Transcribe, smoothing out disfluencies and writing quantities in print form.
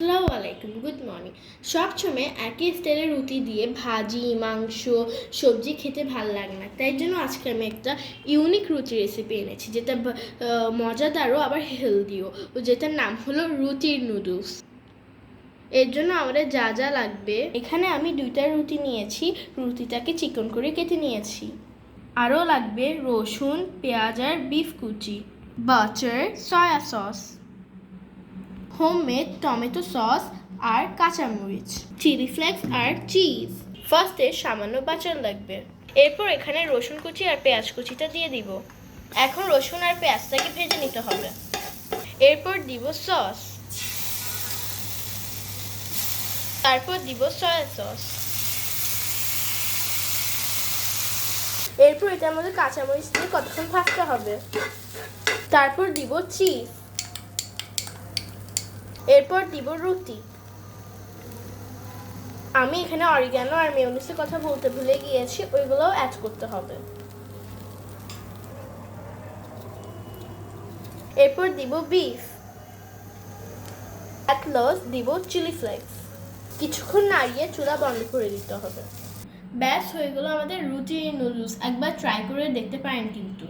আসসালামু আলাইকুম, good morning. সবসময় একই স্টাইলের রুটি দিয়ে ভাজি, মাংস, সবজি খেতে ভালো লাগে না। তাই জন্য আজকে আমি একটা ইউনিক রুটি রেসিপি এনেছি, যেটা মজাদারও আবার হেলদিও, যেটার নাম হলো রুটির নুডলস। এর জন্য আমাদের যা যা লাগবে, এখানে আমি 2টা রুটি নিয়েছি, রুটিটাকে চিকন করে কেটে নিয়েছি। আরও লাগবে রসুন, পেঁয়াজ আর বিফ কুচি, butter, soya sauce, homemade tomato sauce আর কাঁচামরিচ, চিলি ফ্লেক্স আর চিজ। ফার্স্টে সামান্য বাটার লাগবে। এরপর এখানে রসুন কুচি আর পেঁয়াজ কুচিটা দিয়ে দিব। এখন রসুন আর পেঁয়াজটাকে ভেজে নিতে হবে। এরপর দিব সস, তারপর দিব সয়া সস। এরপর এটার মধ্যে কাঁচামরিচ দিয়ে কতক্ষণ ভাজতে হবে। তারপর দিব চিজ। এরপর দিব রুটি। আমি এখানে অরিগানো আর মেয়োনিজের কথা বলতে ভুলে গিয়েছি, ওইগুলোও অ্যাড করতে হবে। এরপর দিব বিফ, অ্যাট লাস্ট দিব চিলি ফ্লেক্স। কিছুক্ষণ নাড়িয়ে চুলা বন্ধ করে দিতে হবে। ব্যাস হয়ে গেল আমাদের রুটি নুডলস। একবার ট্রাই করে দেখতে পারেন কিন্তু।